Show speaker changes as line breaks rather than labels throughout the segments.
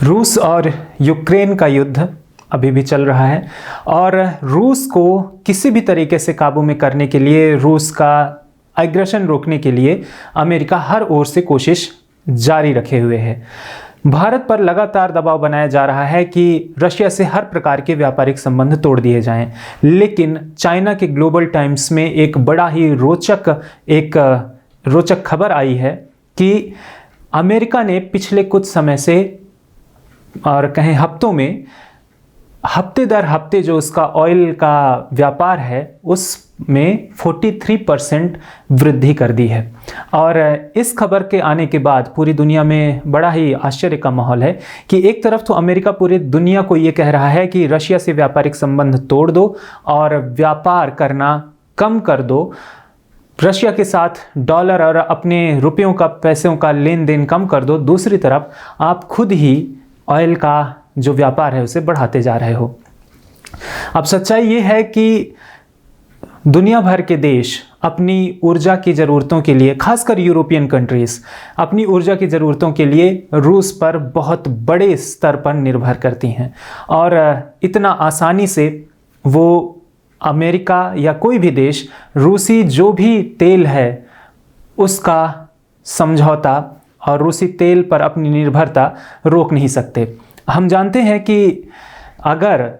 रूस और यूक्रेन का युद्ध अभी भी चल रहा है और रूस को किसी भी तरीके से काबू में करने के लिए, रूस का एग्रेशन रोकने के लिए अमेरिका हर ओर से कोशिश जारी रखे हुए है। भारत पर लगातार दबाव बनाया जा रहा है कि रशिया से हर प्रकार के व्यापारिक संबंध तोड़ दिए जाएं। लेकिन चाइना के ग्लोबल टाइम्स में एक बड़ा ही रोचक खबर आई है कि अमेरिका ने पिछले कुछ समय से और कहें हफ्तों में हफ्ते दर हफ्ते जो उसका ऑयल का व्यापार है उसमें 43% वृद्धि कर दी है। और इस खबर के आने के बाद पूरी दुनिया में बड़ा ही आश्चर्य का माहौल है कि एक तरफ तो अमेरिका पूरी दुनिया को ये कह रहा है कि रशिया से व्यापारिक संबंध तोड़ दो और व्यापार करना कम कर दो, रशिया के साथ डॉलर और अपने रुपयों का, पैसों का लेन देन कम कर दो। दूसरी तरफ आप खुद ही ऑयल का जो व्यापार है उसे बढ़ाते जा रहे हो। अब सच्चाई ये है कि दुनिया भर के देश अपनी ऊर्जा की ज़रूरतों के लिए, खासकर यूरोपियन कंट्रीज़ अपनी ऊर्जा की ज़रूरतों के लिए रूस पर बहुत बड़े स्तर पर निर्भर करती हैं और इतना आसानी से वो अमेरिका या कोई भी देश रूसी जो भी तेल है उसका समझौता और रूसी तेल पर अपनी निर्भरता रोक नहीं सकते। हम जानते हैं कि अगर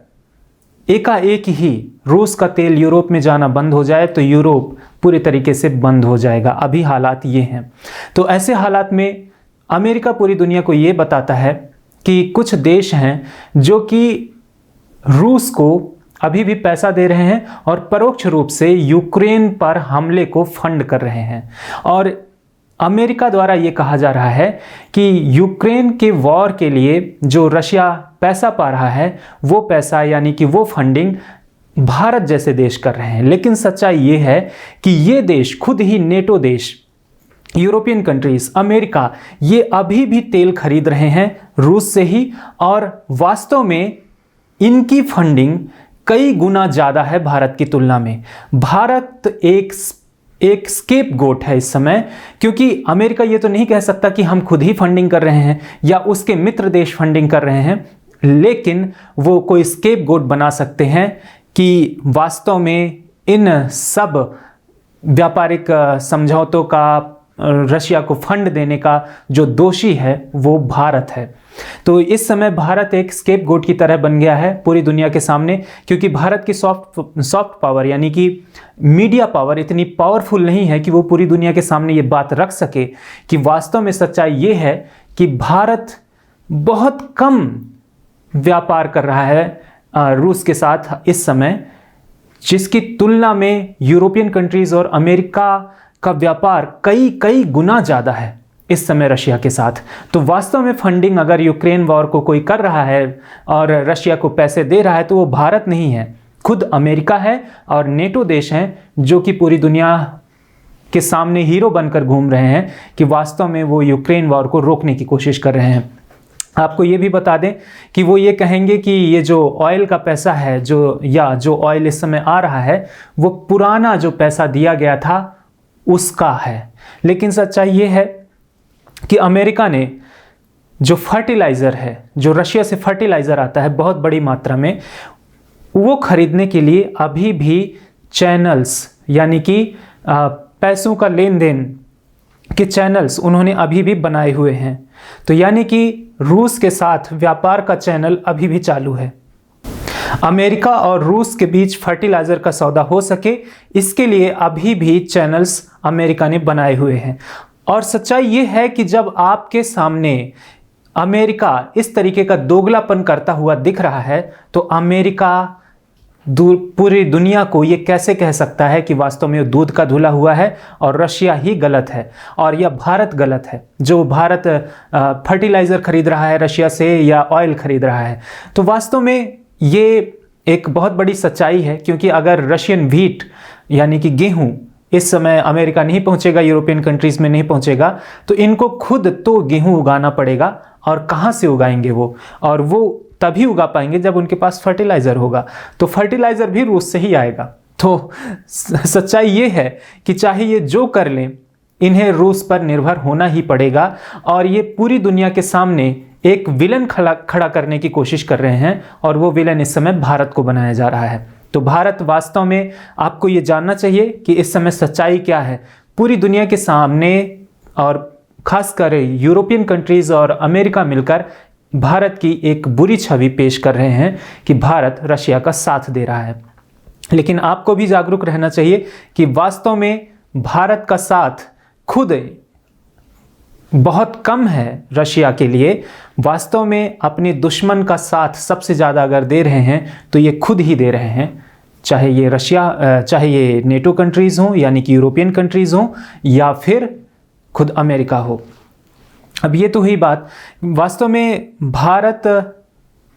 एकाएक ही रूस का तेल यूरोप में जाना बंद हो जाए तो यूरोप पूरे तरीके से बंद हो जाएगा। अभी हालात ये हैं। तो ऐसे हालात में अमेरिका पूरी दुनिया को ये बताता है कि कुछ देश हैं जो कि रूस को अभी भी पैसा दे रहे हैं और परोक्ष रूप से यूक्रेन पर हमले को फंड कर रहे हैं। और अमेरिका द्वारा ये कहा जा रहा है कि यूक्रेन के वॉर के लिए जो रशिया पैसा पा रहा है वो पैसा यानी कि वो फंडिंग भारत जैसे देश कर रहे हैं। लेकिन सच्चाई ये है कि ये देश, खुद ही नेटो देश, यूरोपियन कंट्रीज, अमेरिका, ये अभी भी तेल खरीद रहे हैं रूस से ही और वास्तव में इनकी फंडिंग कई गुना ज़्यादा है भारत की तुलना में। भारत एक स्केप गोट है इस समय, क्योंकि अमेरिका ये तो नहीं कह सकता कि हम खुद ही फंडिंग कर रहे हैं या उसके मित्र देश फंडिंग कर रहे हैं, लेकिन वो कोई स्केप गोट बना सकते हैं कि वास्तव में इन सब व्यापारिक समझौतों का, रशिया को फंड देने का जो दोषी है वो भारत है। तो इस समय भारत एक स्केप गोट की तरह बन गया है पूरी दुनिया के सामने, क्योंकि भारत की सॉफ्ट पावर यानी कि मीडिया पावर इतनी पावरफुल नहीं है कि वो पूरी दुनिया के सामने ये बात रख सके कि वास्तव में सच्चाई ये है कि भारत बहुत कम व्यापार कर रहा है रूस के साथ इस समय, जिसकी तुलना में यूरोपियन कंट्रीज और अमेरिका का व्यापार कई गुना ज़्यादा है इस समय रशिया के साथ। तो वास्तव में फंडिंग अगर यूक्रेन वॉर को कोई कर रहा है और रशिया को पैसे दे रहा है तो वो भारत नहीं है, खुद अमेरिका है और नेटो देश हैं जो कि पूरी दुनिया के सामने हीरो बनकर घूम रहे हैं कि वास्तव में वो यूक्रेन वॉर को रोकने की कोशिश कर रहे हैं। आपको ये भी बता दें कि वो ये कहेंगे कि ये जो ऑयल का पैसा है जो ऑयल इस समय आ रहा है वो पुराना जो पैसा दिया गया था उसका है। लेकिन सच्चाई ये है कि अमेरिका ने जो फर्टिलाइज़र है, जो रशिया से फर्टिलाइज़र आता है बहुत बड़ी मात्रा में, वो खरीदने के लिए अभी भी चैनल्स यानी कि पैसों का लेन देन के चैनल्स उन्होंने अभी भी बनाए हुए हैं। तो यानी कि रूस के साथ व्यापार का चैनल अभी भी चालू है। अमेरिका और रूस के बीच फर्टिलाइज़र का सौदा हो सके इसके लिए अभी भी चैनल्स अमेरिका ने बनाए हुए हैं। और सच्चाई ये है कि जब आपके सामने अमेरिका इस तरीके का दोगलापन करता हुआ दिख रहा है तो अमेरिका पूरी दुनिया को ये कैसे कह सकता है कि वास्तव में दूध का धुला हुआ है और रशिया ही गलत है और या भारत गलत है, जो भारत फर्टिलाइज़र खरीद रहा है रशिया से या ऑयल खरीद रहा है। तो वास्तव में ये एक बहुत बड़ी सच्चाई है, क्योंकि अगर रशियन व्हीट यानी कि गेहूं इस समय अमेरिका नहीं पहुंचेगा, यूरोपियन कंट्रीज़ में नहीं पहुंचेगा, तो इनको खुद तो गेहूं उगाना पड़ेगा। और कहाँ से उगाएंगे वो? और वो तभी उगा पाएंगे जब उनके पास फर्टिलाइज़र होगा। तो फर्टिलाइज़र भी रूस से ही आएगा। तो सच्चाई ये है कि चाहे ये जो कर लें, इन्हें रूस पर निर्भर होना ही पड़ेगा। और ये पूरी दुनिया के सामने एक विलन खड़ा करने की कोशिश कर रहे हैं और वो विलन इस समय भारत को बनाया जा रहा है। तो भारत वास्तव में, आपको ये जानना चाहिए कि इस समय सच्चाई क्या है। पूरी दुनिया के सामने और खासकर यूरोपियन कंट्रीज और अमेरिका मिलकर भारत की एक बुरी छवि पेश कर रहे हैं कि भारत रशिया का साथ दे रहा है। लेकिन आपको भी जागरूक रहना चाहिए कि वास्तव में भारत का साथ खुद बहुत कम है रशिया के लिए। वास्तव में अपने दुश्मन का साथ सबसे ज़्यादा अगर दे रहे हैं तो ये खुद ही दे रहे हैं, चाहे ये रशिया, चाहे ये नेटो कंट्रीज़ हों यानी कि यूरोपियन कंट्रीज़ हों या फिर खुद अमेरिका हो। अब ये तो हुई बात। वास्तव में भारत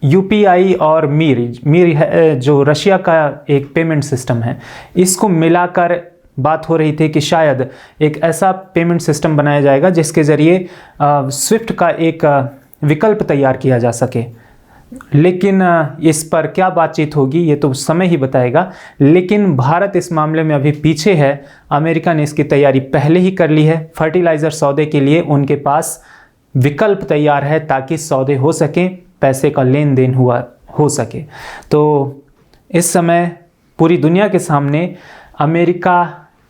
यूपीआई और मीर जो रशिया का एक पेमेंट सिस्टम है, इसको मिलाकर बात हो रही थी कि शायद एक ऐसा पेमेंट सिस्टम बनाया जाएगा जिसके ज़रिए स्विफ्ट का एक विकल्प तैयार किया जा सके। लेकिन इस पर क्या बातचीत होगी ये तो समय ही बताएगा। लेकिन भारत इस मामले में अभी पीछे है। अमेरिका ने इसकी तैयारी पहले ही कर ली है। फर्टिलाइज़र सौदे के लिए उनके पास विकल्प तैयार है ताकि सौदे हो सकें, पैसे का लेन देन हो सके। तो इस समय पूरी दुनिया के सामने अमेरिका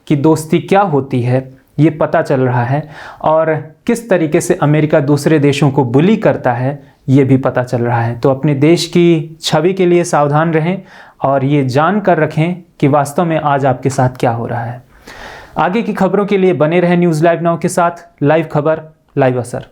की दोस्ती क्या होती है ये पता चल रहा है और किस तरीके से अमेरिका दूसरे देशों को बुली करता है ये भी पता चल रहा है। तो अपने देश की छवि के लिए सावधान रहें और ये जान कर रखें कि वास्तव में आज आपके साथ क्या हो रहा है। आगे की खबरों के लिए बने रहें न्यूज़ लाइव नाउ के साथ। लाइव खबर, लाइव असर।